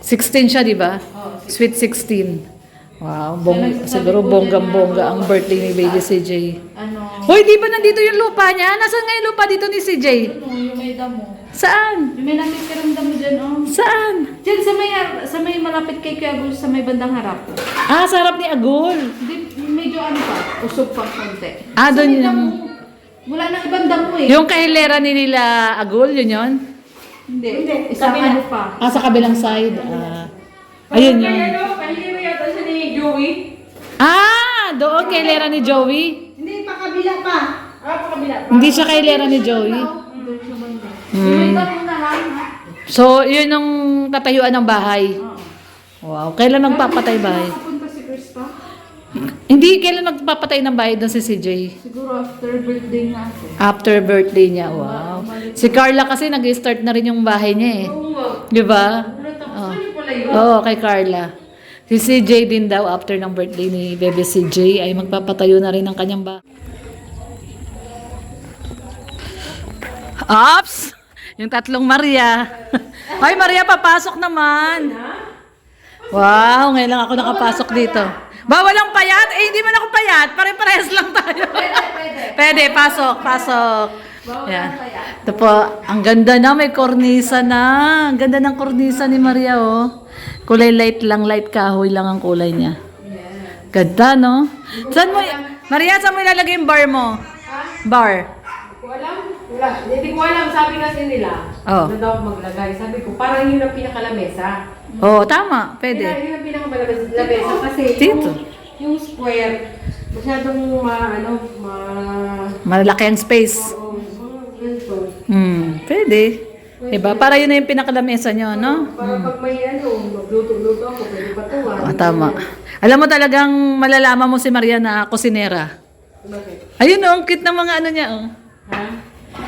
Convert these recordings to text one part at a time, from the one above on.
16 siya, di ba? Oo, Sweet 16. Wow, siguro bonggang-bongga ang birthday ni Baby CJ. Ano? Hoy, di ba nandito yung lupa niya? Nasaan nga yung lupa dito ni CJ? Ano, yung may damo. Saan? Yung may natitirang damo dyan, oh. Saan? Diyan sa may malapit kay Kuya Agul, sa may bandang harap. Ah, sa harap ni Agul. Hindi, medyo ano pa, usog pa konti. Ah, Sa doon may yun. damo, wala nang ibang damo eh. Yung kahilera ni nila Agul, yun yun? Hindi. Isang ano pa. Ah, sa kabilang side. Ayun yun. Kahilera yata siya ni Joey. Ah, doon kahilera ni Joey. Hindi, pakabila pa. Pakabila pa. Hindi siya kahilera ni Joey. Doon sa banda. Yung may damo na lang, ha? So, yun ang katayuan ng bahay. Oo. Wow, kailan magpapatay bahay? Nakapunta si Krista? Hindi, kailan magpapatay ng bahay doon si CJ? Siguro after birthday nga ako. After birthday niya, wow. Si Carla kasi nag-start na rin yung bahay niya eh. Oo nga. Di ba? Tapos ano pala yun? Oo, kay Carla. Si CJ din daw, after ng birthday ni Bebe CJ, ay magpapatayo na rin ng kanyang bahay. Ops! Yung tatlong Maria. Ay, Maria, papasok naman. Wow, ngayon lang ako nakapasok dito. Bawal ang payat? Eh, hindi man ako payat. Pare-parehas lang tayo. Pwede, pasok. Yan. Ito po, ang ganda na, may kornisa na. Ang ganda ng kornisa ni Maria, oh. Kulay light lang, light kahoy lang ang kulay niya. Ganda, no? Saan mo, Maria, saan mo ilalagay yung bar mo? Bar. Ko alam? Wala. Hindi ko alam. Sabi kasi nila, Oh. na daw maglagay. Sabi ko, parang yun ang pinakalamesa. Oo, tama. Pwede. Yun ang pinakalamesa kasi Dito. yung square, masyadong Malaki ang space. ganito. Pwede. Diba? Para yun na yung pinakalamesa nyo, no? Para pag may magluto-luto ako, pwede patuwan. Oo, tama. Alam mo talagang malalaman mo si Maria na kusinera. Bakit? Ayun, oh, ang cute ng mga ano niya, oh. Ha?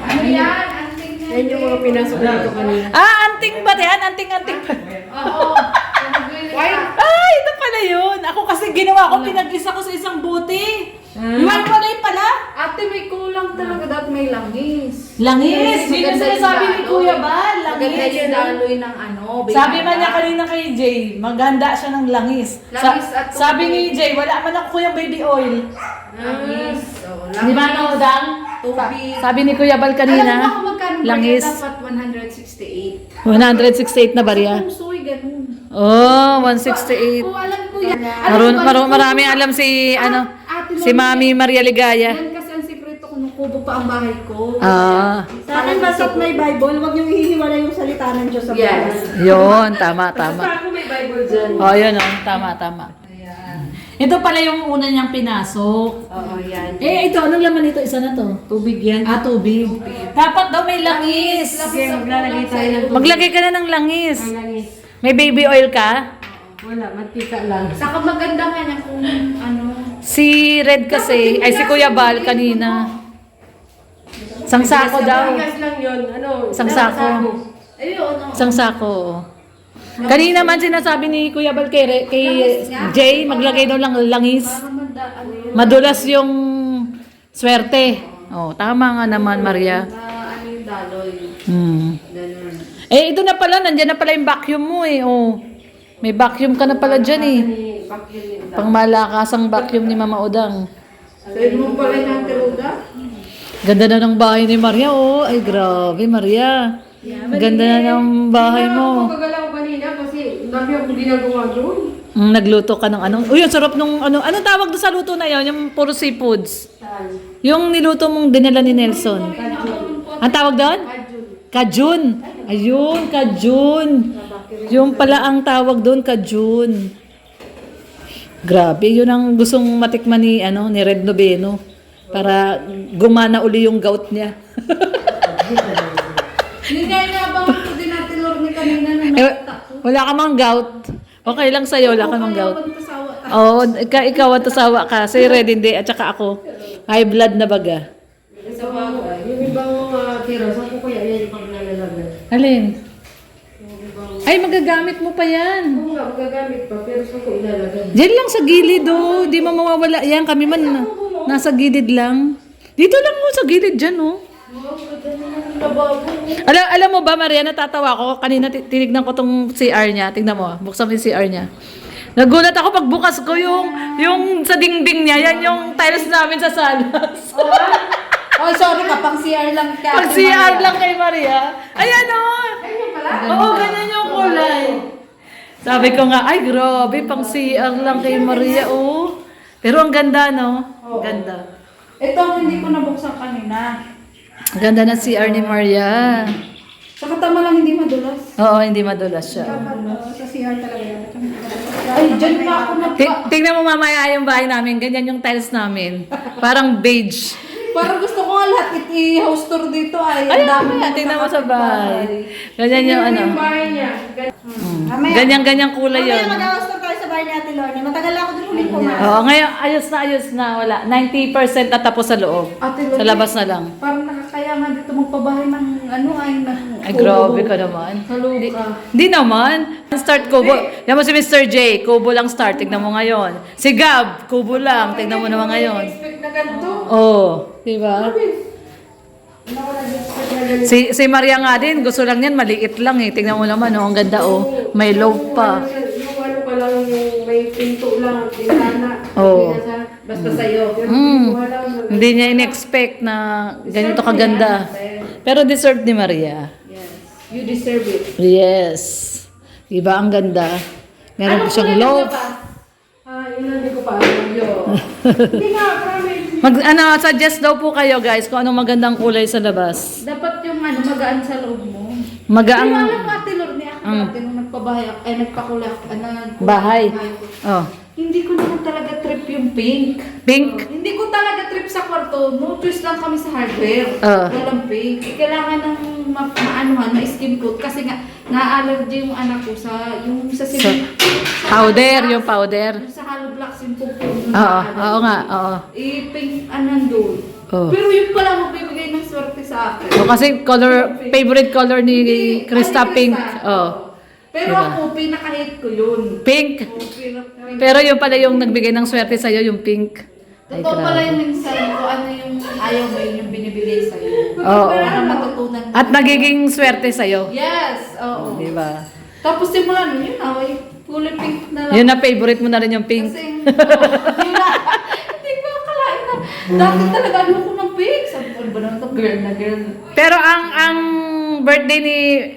Ano yan? Anting na. Yan yung mga pinasok dito kanina. Ah, anting ba yan? Anting ba? Oo. Ay, ito pala yun. Ako kasi ginawa ko, pinag-isa ko sa isang buti. Iwan-walay pala. Ate, may kulang talaga. Dapat may langis. Langis. Yun yung Maganda sinasabi ni daloy. Kuya Bal. Maganda Langis. yung daloy ng ano. Sabi man binata. niya kanina kay Jay, maganda siya ng langis. Langis at tubig. Sabi ni Jay, wala man ako kuyang baby oil. Langis. Oo, langis. Di ba no, Dang? Tubig. Sabi ni Kuya Bal Alam mo kanina, kung magkano ba langis. yun? Dapat 168. 168 na barya. Kung suy, ganun. Oh, 168. Oo, alam ko yan. Marami alam si, si Mami Maria Ligaya. Yan kasi ang sikreto ko nung kubo pa ang bahay ko. Ah, Sa akin, basta't may Bible, huwag niyong ihiwala yung salita ng Diyos sa Yes. bahay. yun, tama. Basta ako may Bible dyan. Oh, yun oh, tama. Ayan. Ito pala yung una niyang pinasok. Oo, yan. Eh, ito, anong laman nito? Isa na to? Tubig yan. Ah, tubig. Dapat daw may langis. Sige, maglalagay tayo ng tubig. Maglagay ka na ng langis. Ang langis. May baby oil ka? Wala, mantika lang. Saka maganda nga niya kung ano. Si Red kasi, ay si Kuya Bal kanina. Isang sako daw. Bigas lang yun. Ano? Isang sako. Ayun, oo. Isang sako. Oo. Kanina man sinasabi ni Kuya Bal kay Jay, maglagay daw lang langis. Para ano yun. Madulas yung swerte. Oh, tama nga naman, Maria. Ano yung daloy. Ganun. Eh, ito na pala, nandiyan na pala yung vacuum mo eh. Oh. May vacuum ka na pala dyan eh. Pangmalakasang vacuum ni Mama Odang. Pwede mo pala yung tiruda? Ganda na ng bahay ni Maria, oh. Ay, grabe, Maria. Ganda na ng bahay mo. Ako kagalaw kanina kasi dami akong ginagawa doon. Nagluto ka ng ano? Uy, ang sarap nung ano. Anong tawag doon sa luto na yon? Yung puro seafoods. Yung niluto mong dinala ni Nelson. Ang tawag doon? Kajun. Ayun, kajun. Yung pala ang tawag doon, kajun. Grabe, yun ang gustong matikman ni, ni Red Noveno. Para gumana uli yung gout niya. Yun nga yung nabang ko din natin Lord ni kanina nung Eh, nakita ko. wala ka mang gout. Okay lang sa'yo, wala ka mang gout. Pagkasawa tayo. Oo, ikaw at tasawa ka. Si Red hindi, at saka ako. High blood na baga. Sa bagay, yung ibang tira, saan ko kaya yan yung paglalagay? Alin? Ay, magagamit mo pa yan. Oo nga, magagamit pa, pero saan ko ilalagay? Diyan lang sa gilid, oh. Di mo mawawala yan. Kami man, nasa gilid lang. Dito lang, oh, sa gilid dyan, oh. Wow, ganda naman yung lababo. Alam mo ba, Maria, natatawa ko. Kanina tinignan ko tong CR niya. Tingnan mo, buksan mo yung CR niya. Nagulat ako pagbukas ko yung sa dingding niya. Yan yung tiles namin sa salas. Oh, sorry ka, pang CR lang ka. Pag CR lang kay Maria. Ayan o. Ayun pala. Oo, ganyan yung kulay. Sabi ko nga, ay grabe, pang CR lang kay Maria. Oh. Pero ang ganda, no? Oo. Ganda. Ito ang hindi ko nabuksan kanina. Ang ganda ng CR ni Maria. Sa katama lang hindi madulas. Oo, hindi madulas siya. Sa CR talaga yan. Ay, dyan pa ako Tingnan mo mamaya yung bahay namin. Ganyan yung tiles namin. Parang beige. Parang gusto ko nga lahat i-house tour dito ay. Ay, Ang dami mamaya, tingnan mo sa bahay. Ganyan yung ano. bahay niya. Mamaya. Ganyan-ganyan kulay Mamaya yun. mag-awas na tayo sa bahay ni Ate Lorne. Matagal na ako dun huling pumasok. Oo, ngayon ayos na. Wala. 90% na tapos sa loob. Ate Sa labas na lang. Parang nakakaya nga dito magpabahay ng ano ay ng Ay, grabe ka naman. Haluka. Hindi naman. Start kubo. Yan mo si Mr. J, kubo lang start. Tignan mo ngayon. Si Gab, kubo lang. Tignan mo naman ngayon. Expect na ganito. Oo. Diba? Si Maria nga din, gusto lang yan, maliit lang eh. Tingnan mo naman, oh, ang ganda oh. May loaf pa. Yung ano pa lang, yung may pinto lang, pintana. Oo. Basta sa'yo. Hindi niya in-expect na ganito kaganda. Pero deserve ni Maria. Yes. You deserve it. Yes. Diba, ang ganda. Meron pa siyang loaf. Yun ang hindi ko pa alam yun. Hindi nga, promise. Suggest daw po kayo guys kung anong magandang kulay sa labas. Dapat yung ano, magaan sa loob mo. Magaang Hindi alam mo, Ate Lorne, ako dati nung nagpabahay ako, ay nagpakulay ako, bahay. Oh. Hindi ko naman talaga trip yung pink. Pink? Hindi ko talaga trip sa kwarto. No choice lang kami sa hardware. Ah. Walang pink. Kailangan ng maanuhan, ma-skim coat. Kasi nga, na-allergy yung anak ko sa, yung sa Powder, yung powder. Yung sa hollow blocks, yung pupong. Oo nga, oo. Pink, nandun. Oh. Pero yung pala magbibigay ng swerte sa akin. O kasi favorite color ni Krista Hindi, pink. Krista. Oh. Pero Diba? ako, pinaka-hate ko yun. Pink. Pero Pero yung pala yung nagbigay ng swerte sa'yo, yung pink. Ay, totoo pala grabe. yung minsan ko, ano yung ayaw mo yun, yung binibigay sa'yo. Oo. Para matutunan mo. At nagiging swerte sa'yo. Yes, oo. Diba? Tapos simula nun, yun na, kulay pink na lang. Yun na favorite mo na rin yung pink. Kasi, yun na, hindi ko akalain na, dati talaga ano ko ng pink. Sabi ko, ano ba naman to, girl na girl. Pero ang birthday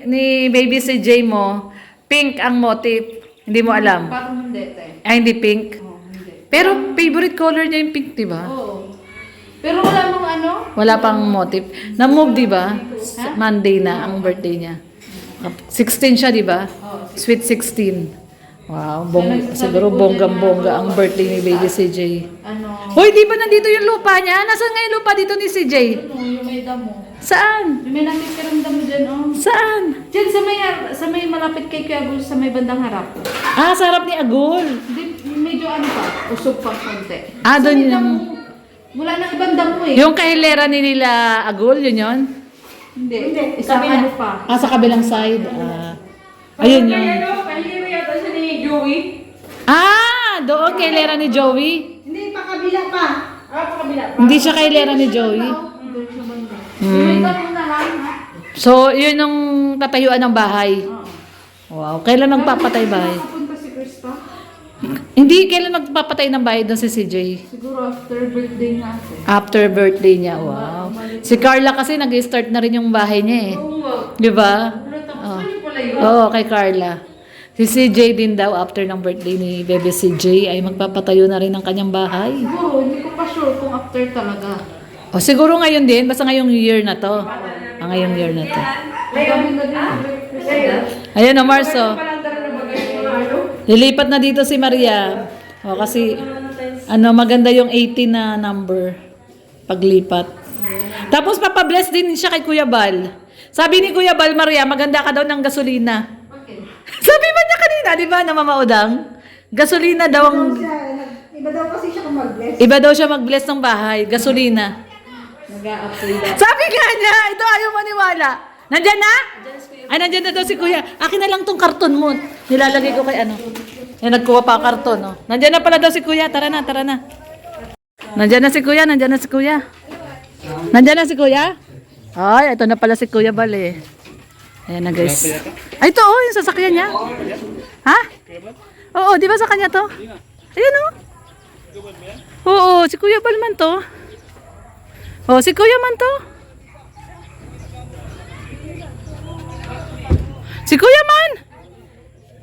ni baby si Jay mo, pink ang motif. Hindi mo alam. Parang hindi, te. Ay, hindi pink. Oo, hindi. Pero favorite color niya yung pink, diba? Oo. Pero wala mong ano? Wala pang motif. Na-move, diba? Monday na ang birthday niya. 16 siya, diba? Sweet 16. Wow, siguro bonggang-bongga ang birthday ni baby CJ. Ano? Hoy, di ba nandito yung lupa niya? Nasaan nga yung lupa dito ni CJ? Ano, yung may damo. Saan? Yung may nakikirang damo dyan, oh. Saan? Dyan sa may malapit kay Kuya Agul, sa may bandang harap. Ah, sa harap ni Agul. Hindi, medyo ano pa, usog pa konti. Ah, Sa doon may yung... damo, wala nang ibang damo eh. Yung kahilera ni nila Agul, yun yun? Hindi, isang ano pa. Ah, sa kabilang side. Ah, ayun yun. Kahilira yata siya ni Joey. Ah, doon kahilera ni Joey. Hindi, pakabila pa. Pakabila. Hindi siya kahilera ni Joey. Doon sa banda. Yung may damo na lang, ha? So, yun yung tatayuan ng bahay. Wow, kailan magpapatay bahay? Nakapunta si Krista. Hindi, kailan magpapatay ng bahay doon si CJ? Siguro after birthday nga ako. After birthday niya, wow. Si Carla kasi nag-start na rin yung bahay niya eh. Di ba? Oh. Oo, kay Carla. Si CJ din daw after ng birthday ni Bebe CJ ay magpapatayo na rin ng kanyang bahay. Siguro, hindi ko pa sure kung after talaga. O siguro ngayon din, basta ngayong year na to. Ngayong year na to. Ang dami na din. Ayan o, Marso. Palandara na bagay yung mga ano. Lilipat na dito si Maria. O kasi, maganda yung 18 na number. Paglipat. Tapos papabless din siya kay Kuya Bal. Sabi ni Kuya Bal, Maria, maganda ka daw ng gasolina. Okay. Sabi ba niya kanina, di ba, na mamaudang? Gasolina daw ang... Iba daw kasi siya kung mag-bless. Iba daw siya mag-bless ng bahay. Gasolina. Nag-a-upgrade. Sabi nga niya, ito ayaw maniwala. Nandyan na? Ay, nandyan na daw si Kuya. Akin na lang tong karton mo. Nilalagay ko kay ano. Yan, nagkuha pa ang karton, no? Nandyan na pala daw si Kuya. Tara na, tara na. Nandyan na si Kuya, nandyan na si Kuya. Nandyan na si Kuya? Ay, ito na pala si Kuya Bal eh. Ayan na guys. Ay, ito oh, yung sasakyan niya. Ha? Oo, di ba sa kanya to? Ayan oh. Oo, si Kuya Bal man to. Oh, si Kuya man to. Si Kuya man.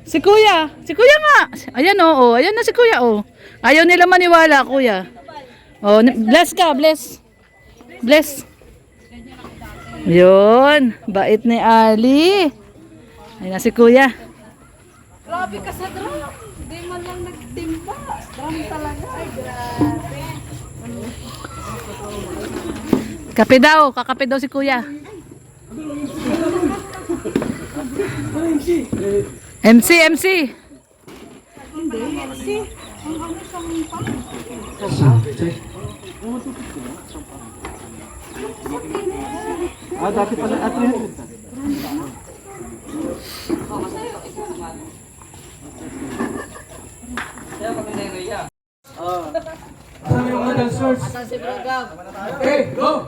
Si Kuya. Si Kuya nga. Ayan oh, oh. Ayan na si Kuya oh. Ayaw nila maniwala, Kuya. Oh, bless ka, bless. Bless. Yun, bait ni Ali. Ayan na si Kuya. Grabe ka sa drum. Hindi man lang nagtimba. Drum talaga. Ay, grabe. Kape daw, kakape daw si Kuya. MC. Dati pala at Hey, go!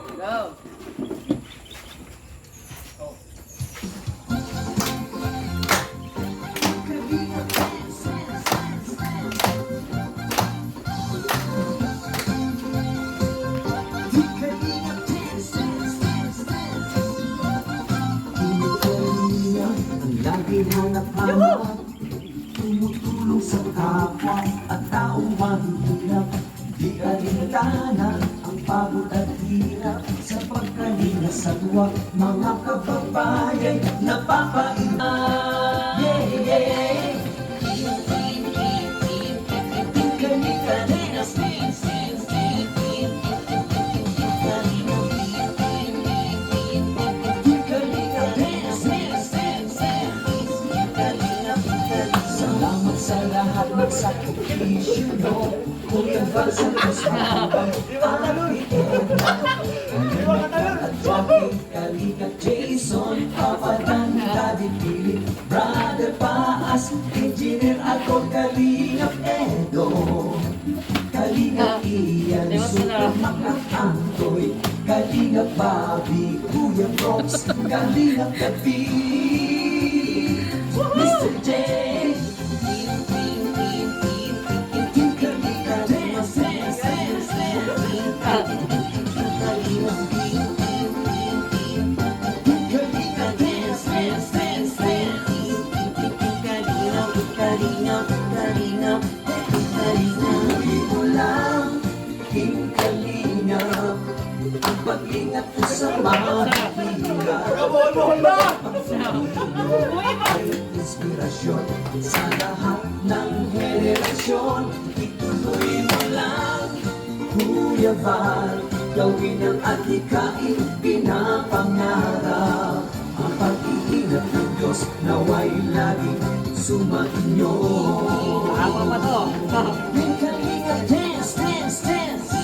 Lagi hanap-hanap, tumutulong sa kapwa at taong mahihirap. Di alintana ang pagod at hirap sa pagkalinga sa tuwa. Mga kababayan, napapaina. Yeah, yeah. Kani-kanina, salamat sa lahat ng sakripisyo nyo. Kuya Val sa kasama at Jackie, Kalika, Jason, Papa Dan, Daddy Philip, Brother Paas, Engineer ako, Kalingap Edo, Kalingap Ian, Super Makak Angkoy, Kalingap Bobby, Kuya Brooks, Kalingap David, Mr. J. Pag-ingat ko sa mga hirap ay inspirasyon sa lahat ng henerasyon. Ituloy mo lang, Kuya Val, gawin ang atikain pinapangarap. Ang pag-iingat ng Diyos naway laging sumainyo. Ako pa to. Kalinga, dance, dance, dance.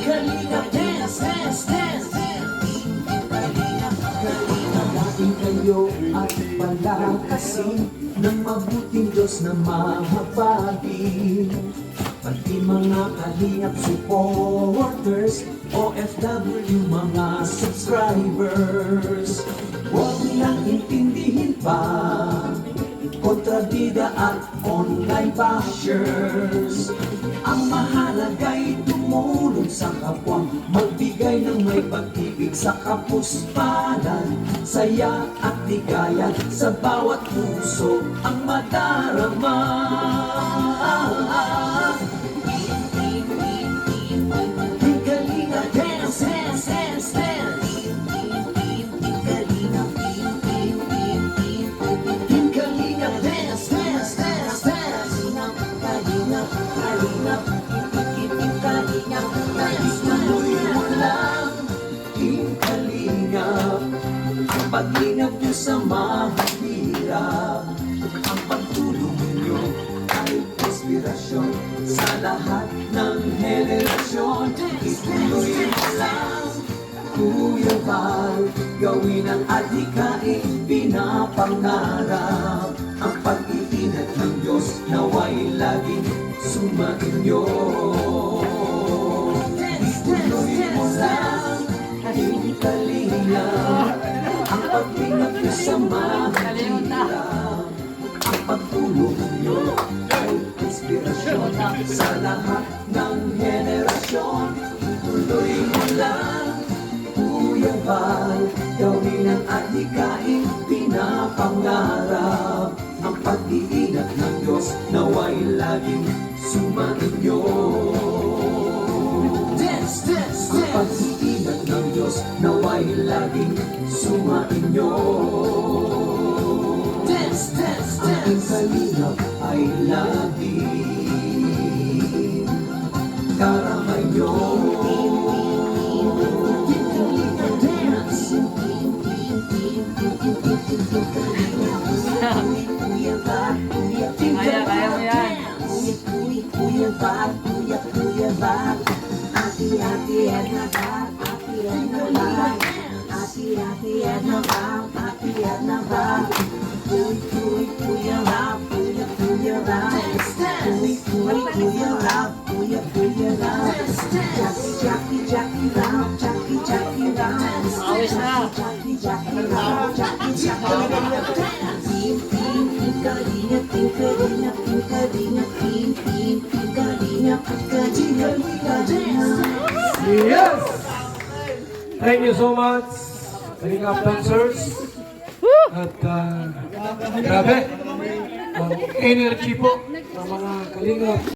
Kalinga, dance, dance, dance. Kalingin kayo at palakasin ng mabuting Diyos na mahabagin. Pati mga kalingap supporters, OFW mga subscribers. Huwag nilang intindihin pa kontrabida at online bashers. Ang mahalaga'y tumulong sa kapwa, magbigay ng may pag-ibig sa kapuspalan, saya at ligaya sa bawat puso ang madarama. Kalinga, dance, dance, dance, dance. Kalinga, dance, dance, dance, dance. Kalinga, Kalinga, Kalinga, ituloy mo lang, Kalinga. Ang pag-ingat niyo sa mahirap, ang pagtulong ninyo ay inspirasyon sa lahat ng henerasyon. Ituloy mo lang, Kuya Val, gawin ang adhikain pinapangarap. Ang pag-iingat ng Diyos naway laging sumainyo. kalinga. Ang paglingat nyo sa mga hirap, ang pagtulong nyo ay inspirasyon sa lahat ng henerasyon. Tuloy mo lang, Kuya Val, gawin ang adhikain pinapangarap. Ang pag-iingat ng Diyos naway laging sumainyo. Dance, dance, dance! Ang pag-iingat ng Diyos naway laging sumainyo. Dance, dance, dance! Ang kalingap ay laging karamay nyo. Dance! Kaya mo yan. Kuya Val, Kuya Val. Ati-ati Edna Val, Ati Edna Val. Ati-ati Edna Val, Ati Edna Val. Kuya Val, Kuya Val. Kuya Val, Kuya Val. Jackie Val, Jackie Val. Awis na. Jackie Val. Yes! Thank you so much, Kalingap dancers. At grabe, ang energy po ng mga Kalingap